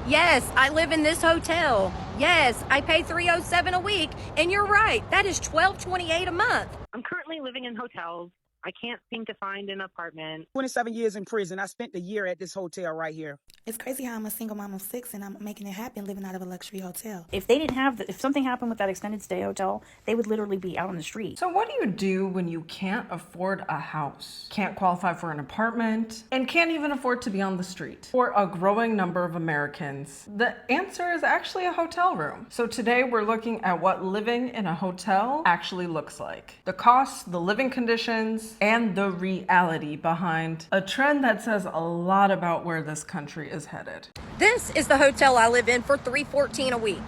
Yes, I live in this hotel. Yes, I pay 307 a week, and you're right. That is 1228 a month. I'm currently living in hotels. I can't seem to find an apartment. 27 years in prison. I spent a year at this hotel right here. It's crazy how I'm a single mom of 6 and I'm making it happen living out of a luxury hotel. If something happened with that extended stay hotel, they would literally be out on the street. So what do you do when you can't afford a house, can't qualify for an apartment, and can't even afford to be on the street? For a growing number of Americans, the answer is actually a hotel room. So today we're looking at what living in a hotel actually looks like. The costs, the living conditions, and the reality behind a trend that says a lot about where this country is headed. This is the hotel I live in for $314 a week.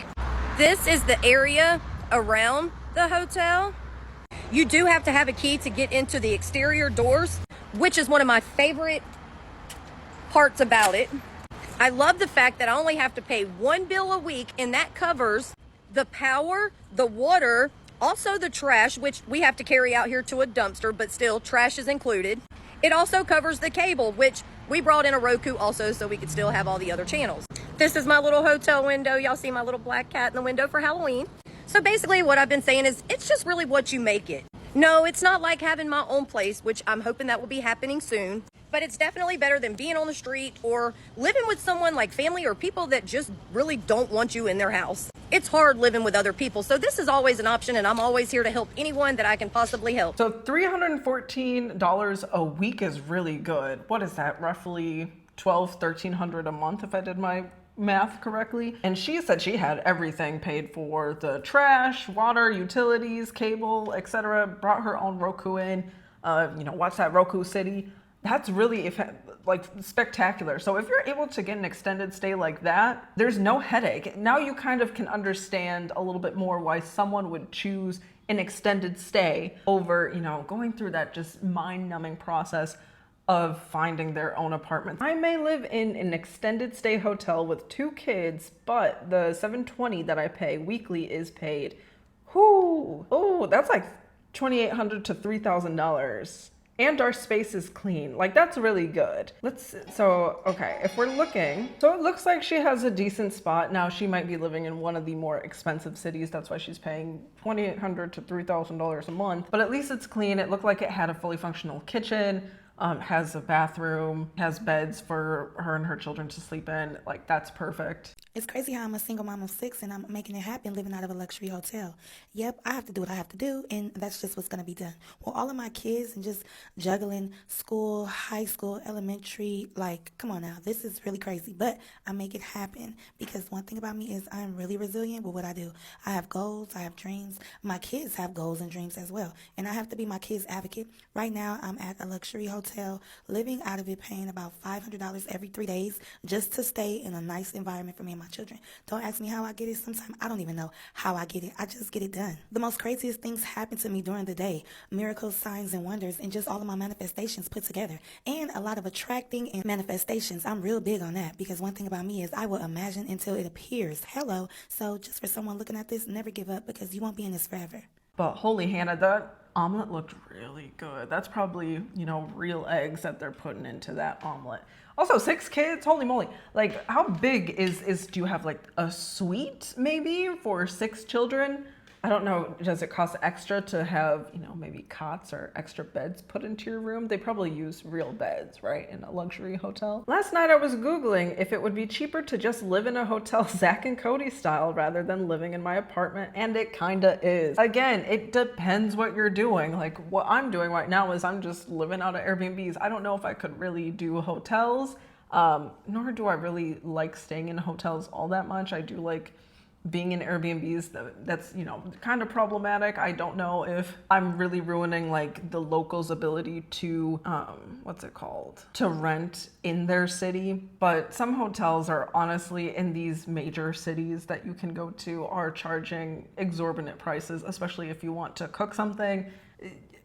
This is the area around the hotel. You do have to have a key to get into the exterior doors, which is one of my favorite parts about it. I love the fact that I only have to pay one bill a week, and that covers the power, the water, also the trash, which we have to carry out here to a dumpster, but still trash is included. It also covers the cable, which we brought in a Roku also so we could still have all the other channels. This is my little hotel window. Y'all see my little black cat in the window for Halloween. So basically what I've been saying is it's just really what you make it. No, it's not like having my own place, which I'm hoping that will be happening soon. But it's definitely better than being on the street or living with someone like family or people that just really don't want you in their house. It's hard living with other people, so this is always an option, and I'm always here to help anyone that I can possibly help. So $314 a week is really good. What is that, roughly $1,300 a month if I did my math correctly? And she said she had everything paid for: the trash, water, utilities, cable, etc. Brought her own Roku in, watch that Roku City. That's really spectacular. So if you're able to get an extended stay like that, there's no headache. Now you kind of can understand a little bit more why someone would choose an extended stay over, going through that just mind-numbing process of finding their own apartment. I may live in an extended stay hotel with 2 kids, but the $720 that I pay weekly is paid. Oh, that's like $2,800 to $3,000. And our space is clean. That's really good. Okay, if we're looking, so it looks like she has a decent spot. Now she might be living in one of the more expensive cities. That's why she's paying $2,800 to $3,000 a month. But at least it's clean. It looked like it had a fully functional kitchen, has a bathroom, has beds for her and her children to sleep in. That's perfect. It's crazy how I'm a single mom of 6 and I'm making it happen living out of a luxury hotel. Yep, I have to do what I have to do, and that's just what's going to be done. Well, all of my kids and just juggling school, high school, elementary, come on now, this is really crazy. But I make it happen because one thing about me is I'm really resilient with what I do. I have goals, I have dreams. My kids have goals and dreams as well, and I have to be my kids' advocate. Right now, I'm at a luxury hotel, living out of it, paying about $500 every 3 days just to stay in a nice environment for me and my children. Don't ask me how I get it. Sometimes I don't even know how I get it. I just get it done. The most craziest things happen to me during the day. Miracles, signs, and wonders, and just all of my manifestations put together. And a lot of attracting and manifestations. I'm real big on that because one thing about me is I will imagine until it appears. Hello. So just for someone looking at this, never give up because you won't be in this forever. But holy Hannah, that omelet looked really good. That's probably, real eggs that they're putting into that omelet. Also, 6 kids, holy moly. How big do you have a suite maybe for 6 children? I don't know, does it cost extra to have, maybe cots or extra beds put into your room? They probably use real beds, right, in a luxury hotel. Last night I was Googling if it would be cheaper to just live in a hotel Zach and Cody style rather than living in my apartment, and it kinda is. Again, it depends what you're doing. What I'm doing right now is I'm just living out of Airbnbs. I don't know if I could really do hotels, nor do I really like staying in hotels all that much. I do like being in Airbnbs. That's kind of problematic. I don't know if I'm really ruining the locals' ability to to rent in their city. But some hotels are honestly in these major cities that you can go to are charging exorbitant prices, especially if you want to cook something.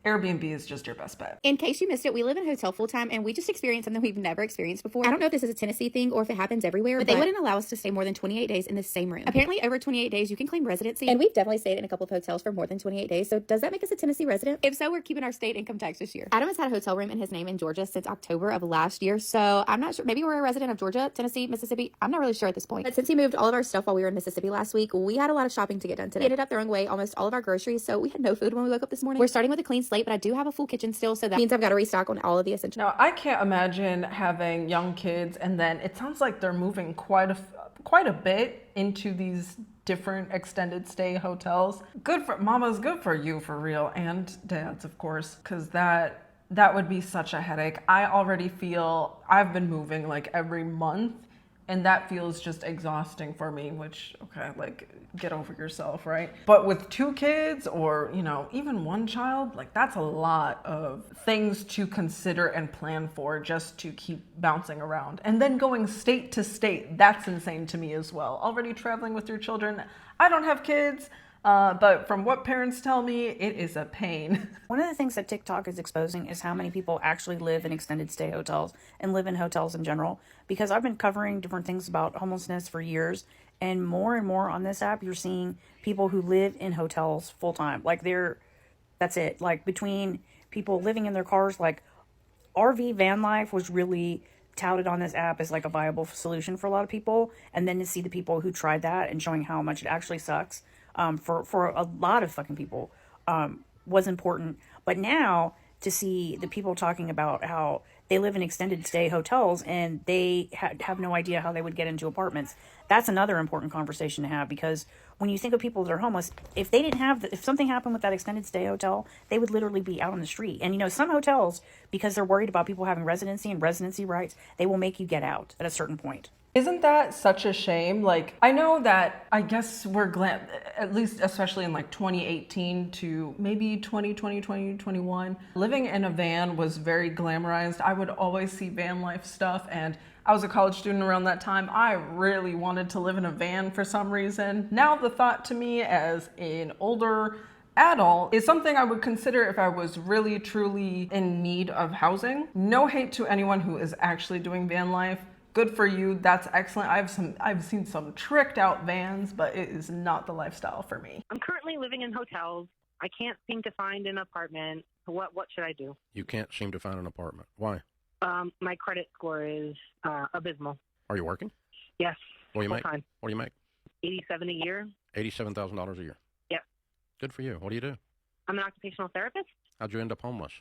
Airbnb is just your best bet. In case you missed it, we live in a hotel full time and we just experienced something we've never experienced before. I don't know if this is a Tennessee thing or if it happens everywhere, but they wouldn't allow us to stay more than 28 days in the same room. Apparently, over 28 days, you can claim residency. And we've definitely stayed in a couple of hotels for more than 28 days. So does that make us a Tennessee resident? If so, we're keeping our state income tax this year. Adam has had a hotel room in his name in Georgia since October of last year. So I'm not sure. Maybe we're a resident of Georgia, Tennessee, Mississippi. I'm not really sure at this point. But since he moved all of our stuff while we were in Mississippi last week, we had a lot of shopping to get done today. We ended up throwing away almost all of our groceries. So we had no food when we woke up this morning. We're starting with a clean slate, but I do have a full kitchen still. So that means I've got to restock on all of the essentials. Now, I can't imagine having young kids and then it sounds like they're moving quite a bit into these different extended stay hotels. Good for mamas, good for you for real, and dads, of course, because that would be such a headache. I already feel I've been moving like every month, and that feels just exhausting for me, which, okay, like, get over yourself, right? But with 2 kids or, even 1 child, like, that's a lot of things to consider and plan for just to keep bouncing around. And then going state to state, that's insane to me as well. Already traveling with your children. I don't have kids, but from what parents tell me, it is a pain. One of the things that TikTok is exposing is how many people actually live in extended stay hotels and live in hotels in general. Because I've been covering different things about homelessness for years, and more on this app, you're seeing people who live in hotels full time. Like that's it. Like between people living in their cars, like RV van life was really touted on this app as like a viable solution for a lot of people. And then to see the people who tried that and showing how much it actually sucks for a lot of fucking people was important. But now to see the people talking about how they live in extended stay hotels and they have no idea how they would get into apartments. That's another important conversation to have, because when you think of people that are homeless, if something happened with that extended stay hotel, they would literally be out on the street. And some hotels, because they're worried about people having residency and residency rights, they will make you get out at a certain point. Isn't that such a shame? Like, I know that I guess we're at least especially in like 2018 to maybe 2020, 2021, living in a van was very glamorized. I would always see van life stuff, and I was a college student around that time. I really wanted to live in a van for some reason. Now the thought to me as an older adult is something I would consider if I was really truly in need of housing. No hate to anyone who is actually doing van life. Good for you. That's excellent. I've seen some tricked out vans, but it is not the lifestyle for me. I'm currently living in hotels. I can't seem to find an apartment. What should I do? You can't seem to find an apartment. Why? My credit score is abysmal. Are you working? Yes. What do you make? Full-time. What do you make? $87 a year. $87,000 a year. Yep. Good for you. What do you do? I'm an occupational therapist. How'd you end up homeless?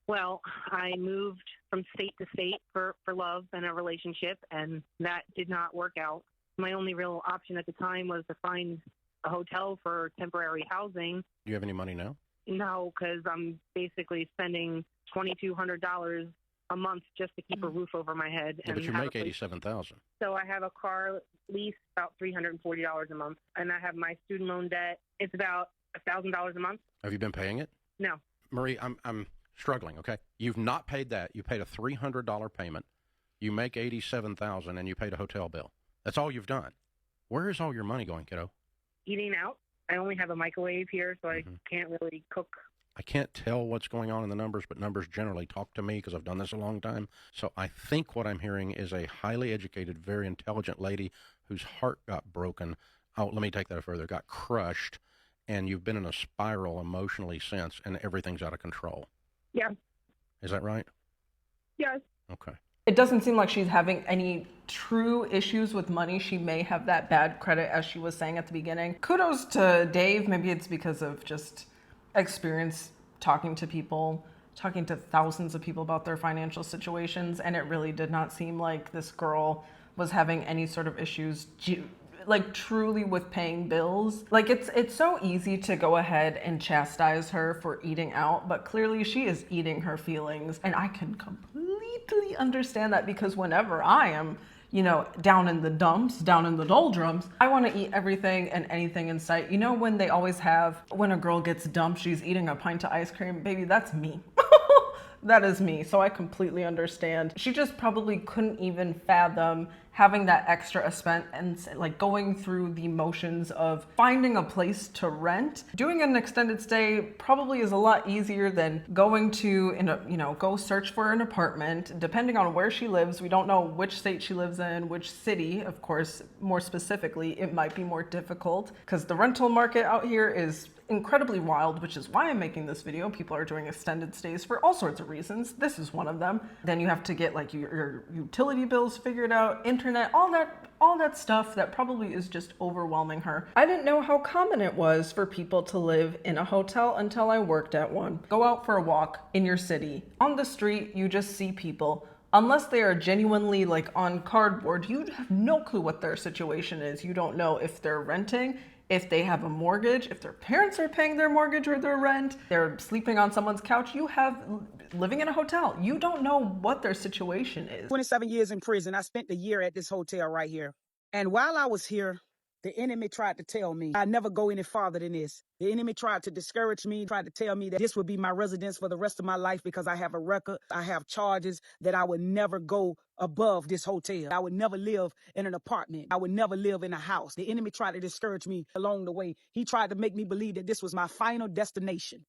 Well, I moved from state to state for love and a relationship, and that did not work out. My only real option at the time was to find a hotel for temporary housing. Do you have any money now? No, because I'm basically spending $2,200 a month just to keep a roof over my head. Yeah, but you make $87,000. So I have a car lease about $340 a month, and I have my student loan debt. It's about $1,000 a month. Have you been paying it? No. Marie, I'm struggling, okay? You've not paid that. You paid a $300 payment. You make $87,000 and you paid a hotel bill. That's all you've done. Where is all your money going, kiddo? Eating out. I only have a microwave here, so I can't really cook. I can't tell what's going on in the numbers, but numbers generally talk to me because I've done this a long time. So I think what I'm hearing is a highly educated, very intelligent lady whose heart got broken. Oh, let me take that further. Got crushed, and you've been in a spiral emotionally since, and everything's out of control. Yeah. Is that right? Yes. Okay. It doesn't seem like she's having any true issues with money. She may have that bad credit, as she was saying at the beginning. Kudos to Dave. Maybe it's because of just experience talking to people, talking to thousands of people about their financial situations, and it really did not seem like this girl was having any sort of issues like truly with paying bills. Like it's so easy to go ahead and chastise her for eating out, but clearly she is eating her feelings, and I can completely understand that, because whenever I am down in the dumps, down in the doldrums, I want to eat everything and anything in sight. When they always have, when a girl gets dumped, she's eating a pint of ice cream. Baby, that's me. That is me. So I completely understand. She just probably couldn't even fathom having that extra expense and like going through the motions of finding a place to rent. Doing an extended stay probably is a lot easier than going to, go search for an apartment. Depending on where she lives, we don't know which state she lives in, which city, of course, more specifically, it might be more difficult because the rental market out here is incredibly wild, which is why I'm making this video. People are doing extended stays for all sorts of reasons. This is one of them. Then you have to get like your utility bills figured out, internet, all that stuff that probably is just overwhelming her. I didn't know how common it was for people to live in a hotel until I worked at one. Go out for a walk in your city. On the street, you just see people. Unless they are genuinely like on cardboard, you have no clue what their situation is. You don't know if they're renting, if they have a mortgage, if their parents are paying their mortgage or their rent, they're sleeping on someone's couch. You have living in a hotel. You don't know what their situation is. 27 years in prison. I spent a year at this hotel right here. And while I was here, the enemy tried to tell me I'd never go any farther than this. The enemy tried to discourage me, tried to tell me that this would be my residence for the rest of my life because I have a record. I have charges that I would never go above this hotel. I would never live in an apartment. I would never live in a house. The enemy tried to discourage me along the way. He tried to make me believe that this was my final destination.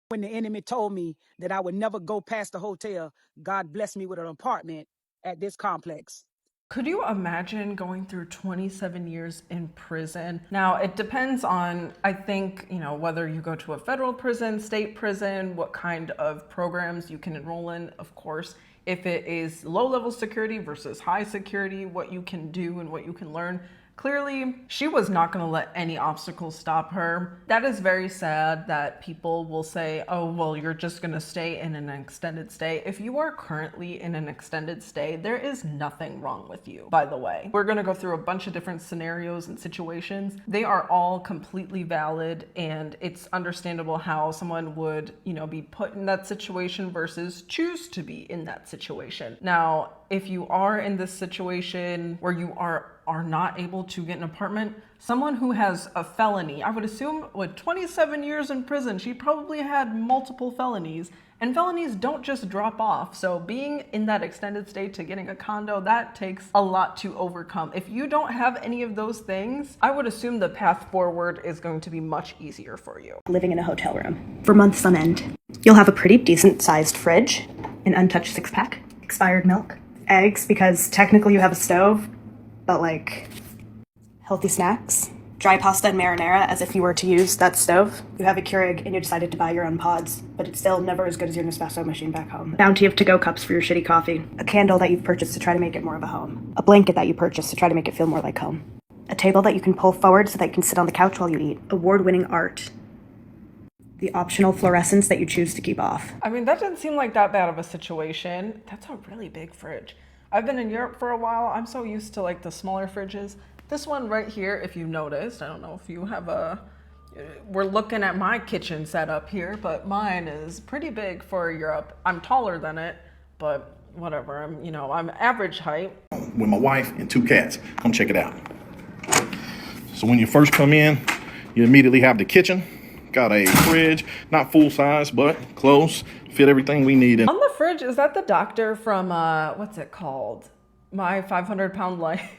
When the enemy told me that I would never go past the hotel, God blessed me with an apartment at this complex. Could you imagine going through 27 years in prison? Now, it depends on, I think, whether you go to a federal prison, state prison, what kind of programs you can enroll in, of course. If it is low-level security versus high security, what you can do and what you can learn. Clearly, she was not going to let any obstacles stop her. That is very sad that people will say, oh, well, you're just going to stay in an extended stay. If you are currently in an extended stay, there is nothing wrong with you, by the way. We're going to go through a bunch of different scenarios and situations. They are all completely valid, and it's understandable how someone would, be put in that situation versus choose to be in that situation. Now, if you are in this situation where you are not able to get an apartment, someone who has a felony, I would assume with 27 years in prison, she probably had multiple felonies, and felonies don't just drop off. So being in that extended stay to getting a condo, that takes a lot to overcome. If you don't have any of those things, I would assume the path forward is going to be much easier for you. Living in a hotel room for months on end. You'll have a pretty decent sized fridge, an untouched 6-pack, expired milk, eggs because technically you have a stove, but like healthy snacks, dry pasta and marinara as if you were to use that stove. You have a Keurig and you decided to buy your own pods, but it's still never as good as your Nespresso machine back home. A bounty of to-go cups for your shitty coffee. A candle that you've purchased to try to make it more of a home. A blanket that you purchased to try to make it feel more like home. A table that you can pull forward so that you can sit on the couch while you eat. Award-winning art. The optional fluorescents that you choose to keep off. I mean, that doesn't seem like that bad of a situation. That's a really big fridge. I've been in Europe for a while. I'm so used to like the smaller fridges. This one right here, if you noticed, I don't know if you have we're looking at my kitchen setup here, but mine is pretty big for Europe. I'm taller than it, but whatever. I'm average height. With my wife and 2 cats. Come check it out. So when you first come in, you immediately have the kitchen. Got a fridge, not full size, but close. Fit everything we need in. On the fridge, is that the doctor from, what's it called? My 500-Pound Life.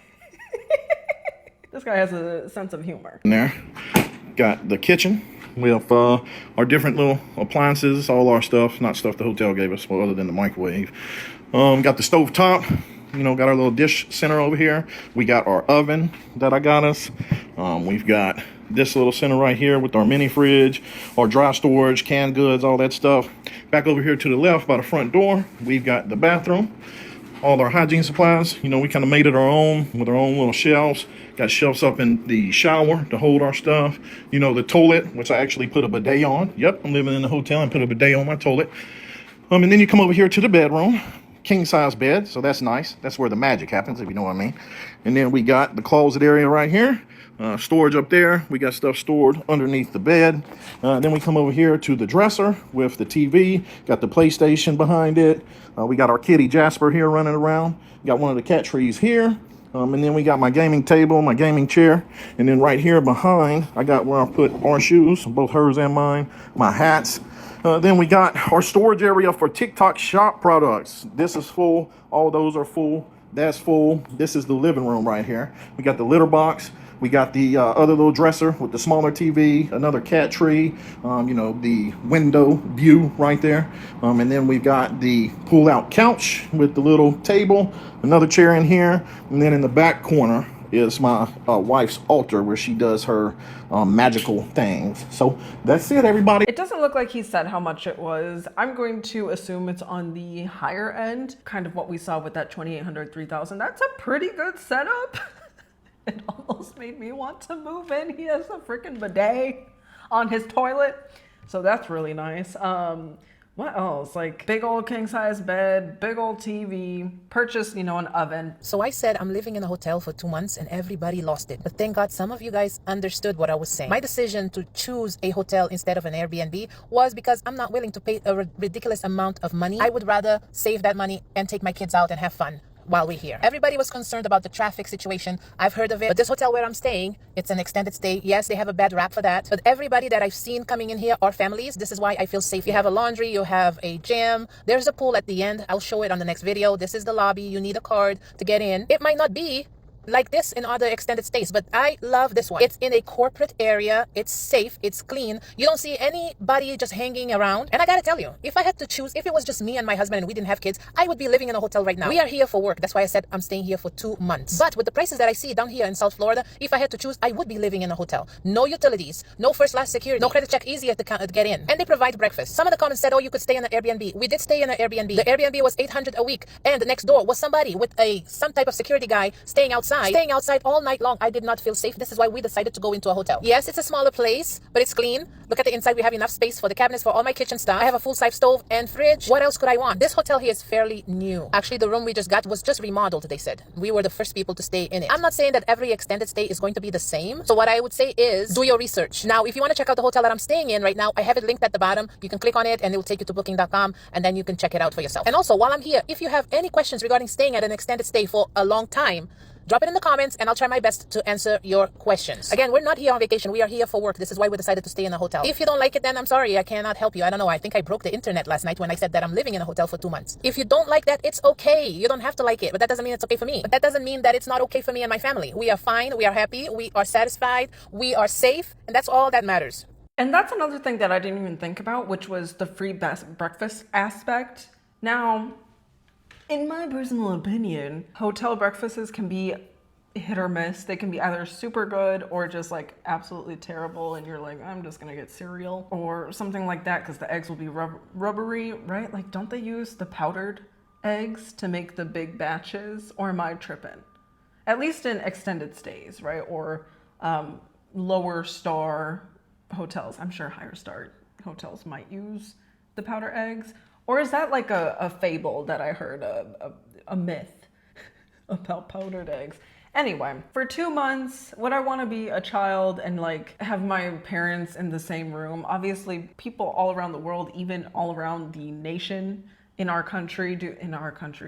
This guy has a sense of humor. In there, got the kitchen with our different little appliances, all our stuff, not stuff the hotel gave us, other than the microwave. Got the stove top. Got our little dish center over here. We got our oven that I got us. We've got this little center right here with our mini fridge, our dry storage, canned goods, all that stuff. Back over here to the left by the front door, we've got the bathroom, all our hygiene supplies. We kind of made it our own with our own little shelves. Got shelves up in the shower to hold our stuff. The toilet, which I actually put a bidet on. Yep, I'm living in the hotel and put a bidet on my toilet. And then you come over here to the bedroom. King size bed, so that's nice. That's where the magic happens, if you know what I mean. And then we got the closet area right here. Storage up there. We got stuff stored underneath the bed. Then we come over here to the dresser with the TV. Got the PlayStation behind it. We got our kitty Jasper here running around. Got one of the cat trees here. And then we got my gaming table, my gaming chair. And then right here behind, I got where I put our shoes, both hers and mine, my hats. Then we got our storage area for TikTok shop products. This is full. All those are full. That's full. This is the living room right here. We got the litter box. We got the other little dresser with the smaller TV, another cat tree, you know, the window view right there. And then we've got the pull-out couch with the little table, another chair in here. And then in the back corner is my wife's altar where she does her magical things. So that's it, everybody. It doesn't look like he said how much it was. I'm going to assume it's on the higher end, kind of what we saw with that 2,800, 3,000. That's a pretty good setup. It almost made me want to move in. He has a freaking bidet on his toilet. So that's really nice. What else? Like big old king size bed, big old TV, purchased, you know, an oven. So I said I'm living in a hotel for 2 months and everybody lost it. But thank God some of you guys understood what I was saying. My decision to choose a hotel instead of an Airbnb was because I'm not willing to pay a ridiculous amount of money. I would rather save that money and take my kids out and have fun while we're here. Everybody was concerned about the traffic situation. I've heard of it, but this hotel where I'm staying, it's an extended stay. Yes, they have a bad rap for that, but everybody that I've seen coming in here are families. This is why I feel safe. You have a laundry, you have a gym, there's a pool at the end. I'll show it on the next video. This is the lobby. You need a card to get in. It might not be like this in other extended stays, but I love this one. It's in a corporate area. It's safe. It's clean. You don't see anybody just hanging around. And I gotta tell you, if I had to choose, if it was just me and my husband and we didn't have kids, I would be living in a hotel right now. We are here for work. That's why I said I'm staying here for 2 months. But with the prices that I see down here in South Florida, if I had to choose, I would be living in a hotel. No utilities, no first class security, no credit check, easy to get in. And they provide breakfast. Some of the comments said, oh, you could stay in an Airbnb. We did stay in an Airbnb. The Airbnb was $800 a week. And next door was somebody with some type of security guy staying outside all night long. I did not feel safe. This is why we decided to go into a hotel. Yes, it's a smaller place, but it's clean. Look at the inside. We have enough space for the cabinets, for all my kitchen stuff. I have a full-size stove and fridge. What else could I want? This hotel here is fairly new. Actually, the room we just got was just remodeled, they said. We were the first people to stay in it. I'm not saying that every extended stay is going to be the same. So what I would say is do your research. Now, if you want to check out the hotel that I'm staying in right now, I have it linked at the bottom. You can click on it and it will take you to booking.com and then you can check it out for yourself. And also, while I'm here, if you have any questions regarding staying at an extended stay for a long time, drop it in the comments and I'll try my best to answer your questions. Again, we're not here on vacation. We are here for work. This is why we decided to stay in a hotel. If you don't like it, then I'm sorry. I cannot help you. I don't know. I think I broke the internet last night when I said that I'm living in a hotel for 2 months. If you don't like that, it's okay. You don't have to like it, but that doesn't mean it's okay for me. But that doesn't mean that it's not okay for me and my family. We are fine. We are happy. We are satisfied. We are safe. And that's all that matters. And that's another thing that I didn't even think about, which was the free breakfast aspect. Now, in my personal opinion, hotel breakfasts can be hit or miss. They can be either super good or just like absolutely terrible and you're like, I'm just gonna get cereal or something like that because the eggs will be rubbery, right? Like, don't they use the powdered eggs to make the big batches, or am I tripping? At least in extended stays, right? Or lower star hotels. I'm sure higher star hotels might use the powder eggs. Or is that like a fable that I heard, a myth about powdered eggs? Anyway, for 2 months, would I want to be a child and like have my parents in the same room? Obviously, people all around the world, even all around the nation, in our country,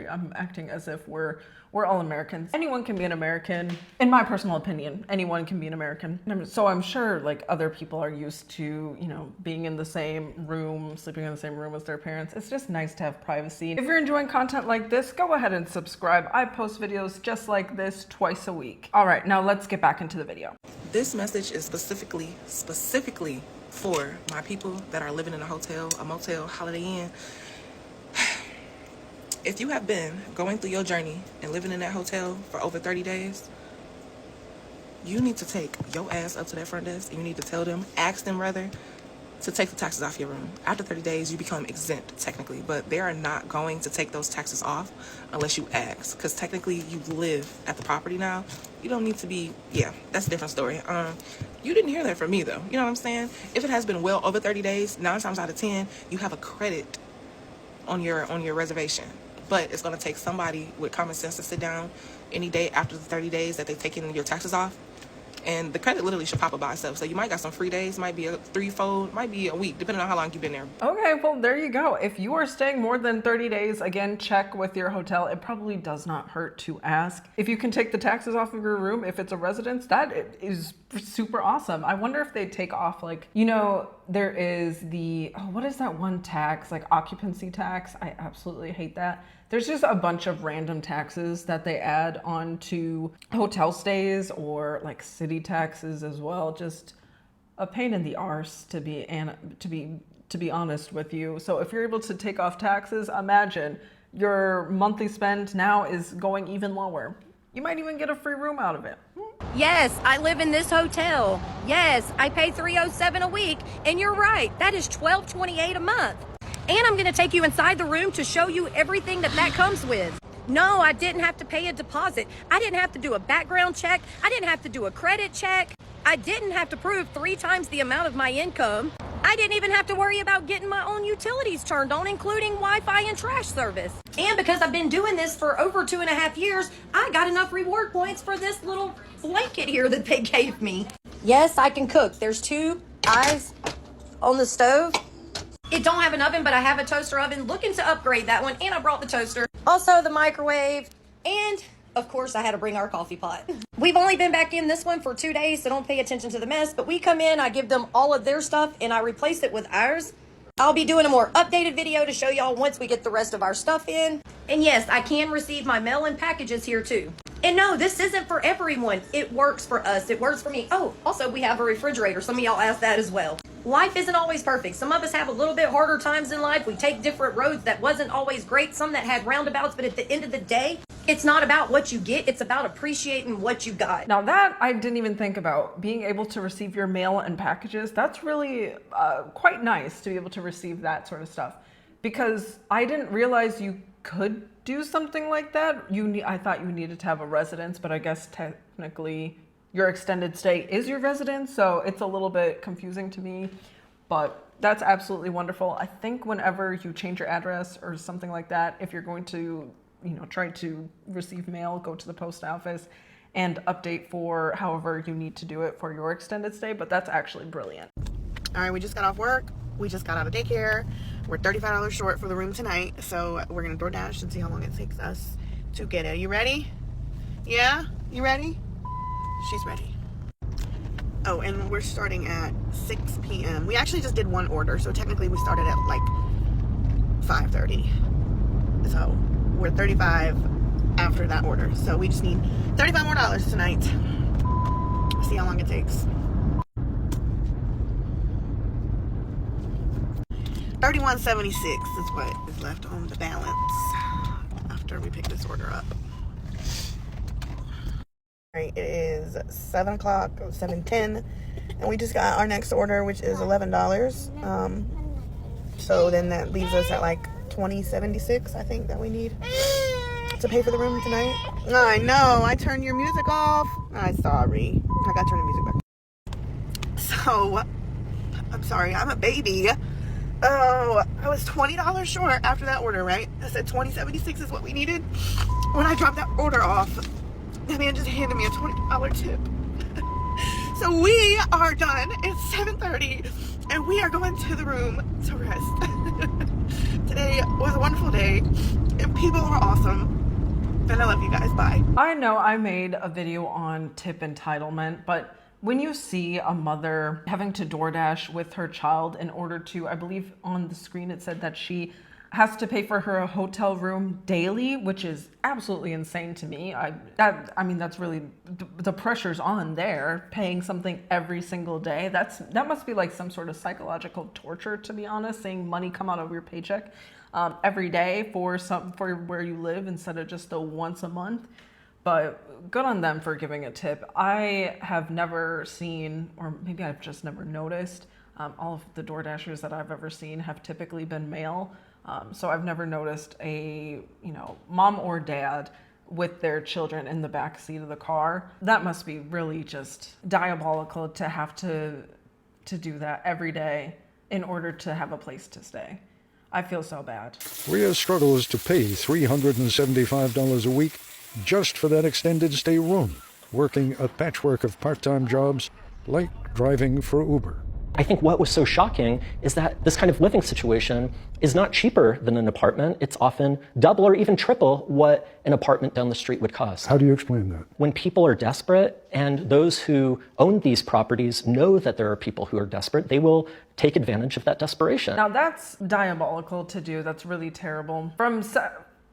I'm acting as if we're all Americans. Anyone can be an American. In my personal opinion, anyone can be an American. So I'm sure like other people are used to, you know, being in the same room, sleeping in the same room as their parents. It's just nice to have privacy. If you're enjoying content like this, go ahead and subscribe. I post videos just like this twice a week. All right, now let's get back into the video. This message is specifically for my people that are living in a hotel, a motel, Holiday Inn. If you have been going through your journey and living in that hotel for over 30 days, you need to take your ass up to that front desk and you need to tell them, ask them rather, to take the taxes off your room. After 30 days, you become exempt technically, but they are not going to take those taxes off unless you ask, because technically you live at the property now. You don't need to be, yeah, that's a different story. You didn't hear that from me though. You know what I'm saying? If it has been well over 30 days, 9 times out of 10, you have a credit on your reservation. But it's going to take somebody with common sense to sit down any day after the 30 days that they've taken your taxes off. And the credit literally should pop up by itself. So you might got some free days, might be a threefold, might be a week, depending on how long you've been there. Okay, well, there you go. If you are staying more than 30 days, again, check with your hotel. It probably does not hurt to ask. If you can take the taxes off of your room, if it's a residence, that is super awesome. I wonder if they take off, like, you know, there is the, what is that one tax, like occupancy tax? I absolutely hate that. There's just a bunch of random taxes that they add on to hotel stays, or like city taxes as well. Just a pain in the arse, to be honest with you. So if you're able to take off taxes, imagine your monthly spend now is going even lower. You might even get a free room out of it. Yes, I live in this hotel. Yes, I pay $307 a week, and you're right, that is $1228 a month. And I'm gonna take you inside the room to show you everything that comes with. No, I didn't have to pay a deposit. I didn't have to do a background check. I didn't have to do a credit check. I didn't have to prove 3 times the amount of my income. I didn't even have to worry about getting my own utilities turned on, including Wi-Fi and trash service. And because I've been doing this for over 2.5 years, I got enough reward points for this little blanket here that they gave me. Yes, I can cook. There's 2 eyes on the stove. It don't have an oven, but I have a toaster oven. Looking to upgrade that one, and I brought the toaster. Also the microwave, and of course I had to bring our coffee pot. We've only been back in this one for 2 days, so don't pay attention to the mess, but we come in, I give them all of their stuff, and I replace it with ours. I'll be doing a more updated video to show y'all once we get the rest of our stuff in. And yes, I can receive my mail and packages here too. And no, this isn't for everyone. It works for us. It works for me. Oh, also we have a refrigerator. Some of y'all asked that as well. Life isn't always perfect. Some of us have a little bit harder times in life. We take different roads that wasn't always great. Some that had roundabouts, but at the end of the day, it's not about what you get. It's about appreciating what you got. Now that I didn't even think about, being able to receive your mail and packages. That's really quite nice to be able to receive that sort of stuff, because I didn't realize you could do something like that. I thought you needed to have a residence, but I guess technically your extended stay is your residence, so it's a little bit confusing to me, but that's absolutely wonderful. I think whenever you change your address or something like that, if you're going to, try to receive mail, go to the post office and update for however you need to do it for your extended stay, but that's actually brilliant. All right, we just got off work. We just got out of daycare. We're $35 short for the room tonight, so we're gonna DoorDash and see how long it takes us to get it. You ready? Yeah? You ready? She's ready. Oh, and we're starting at 6 p.m. We actually just did one order, so technically we started at like 5:30. So we're 35 after that order. So we just need $35 more tonight. See how long it takes. $31.76 is what is left on the balance after we pick this order up. Right, it is 7 o'clock, 7:10, and we just got our next order, which is $11. So then that leaves us at like $20.76, I think, that we need to pay for the room tonight. I know, I turned your music off. I'm sorry. I gotta turn the music back. So, I'm sorry, I'm a baby. Oh, I was $20 short after that order, right? I said $20.76 is what we needed. When I dropped that order off, that man just handed me a $20 tip. So we are done. It's 7:30, and we are going to the room to rest. Today was a wonderful day, and people were awesome, and I love you guys. Bye. I know I made a video on tip entitlement, but when you see a mother having to DoorDash with her child in order to, I believe on the screen it said that she has to pay for her hotel room daily, which is absolutely insane to me. That's really, the pressure's on there, paying something every single day. That must be like some sort of psychological torture, to be honest, seeing money come out of your paycheck every day for where you live instead of just the once a month. But good on them for giving a tip. I have never seen, or maybe I've just never noticed, all of the DoorDashers that I've ever seen have typically been male. So I've never noticed a, mom or dad with their children in the back seat of the car. That must be really just diabolical to have to do that every day in order to have a place to stay. I feel so bad. Rhea struggles to pay $375 a week just for that extended stay room, working a patchwork of part-time jobs like driving for Uber. I think what was so shocking is that this kind of living situation is not cheaper than an apartment. It's often double or even triple what an apartment down the street would cost. How do you explain that? When people are desperate, and those who own these properties know that there are people who are desperate, they will take advantage of that desperation. Now that's diabolical to do. That's really terrible. From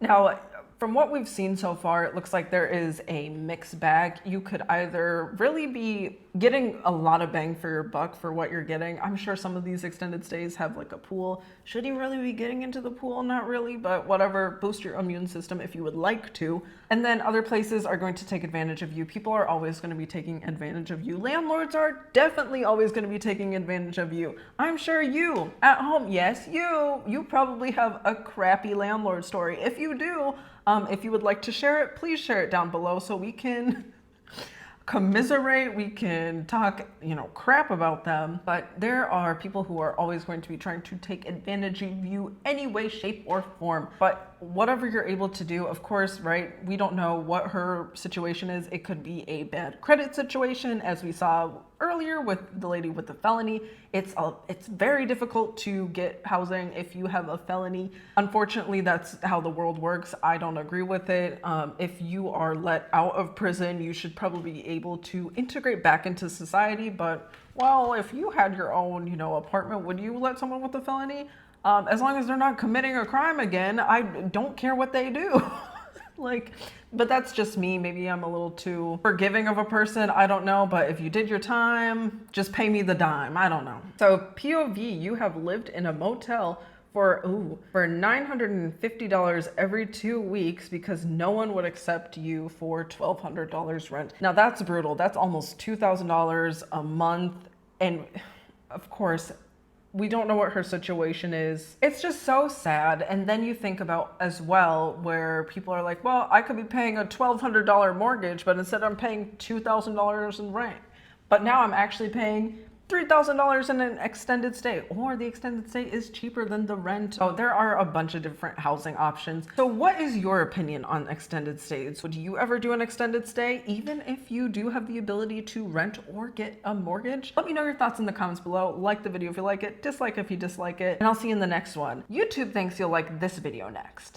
Now, from what we've seen so far, it looks like there is a mixed bag. You could either really be getting a lot of bang for your buck for what you're getting. I'm sure some of these extended stays have like a pool. Should you really be getting into the pool? Not really, but whatever. Boost your immune system if you would like to. And then other places are going to take advantage of you. People are always going to be taking advantage of you. Landlords are definitely always going to be taking advantage of you. I'm sure you at home, yes, you probably have a crappy landlord story. If you do, if you would like to share it, please share it down below so we can commiserate, we can talk, crap about them. But there are people who are always going to be trying to take advantage of you any way, shape, or form. But whatever you're able to do, of course, right? We don't know what her situation is. It could be a bad credit situation, as we saw earlier with the lady with the felony. It's very difficult to get housing if you have a felony. Unfortunately, that's how the world works. I don't agree with it. If you are let out of prison, you should probably be able to integrate back into society. But, well, if you had your own, apartment, would you let someone with a felony? As long as they're not committing a crime again, I don't care what they do. But that's just me. Maybe I'm a little too forgiving of a person. I don't know. But if you did your time, just pay me the dime. I don't know. So POV, you have lived in a motel for $950 every 2 weeks because no one would accept you for $1,200 rent. Now that's brutal. That's almost $2,000 a month. And of course, we don't know what her situation is. It's just so sad. And then you think about as well where people are like, well, I could be paying a $1,200 mortgage, but instead I'm paying $2,000 in rent. But now I'm actually paying $3,000 in an extended stay, or the extended stay is cheaper than the rent. So there are a bunch of different housing options. So what is your opinion on extended stays? Would you ever do an extended stay, even if you do have the ability to rent or get a mortgage? Let me know your thoughts in the comments below. Like the video if you like it, dislike if you dislike it, and I'll see you in the next one. YouTube thinks you'll like this video next.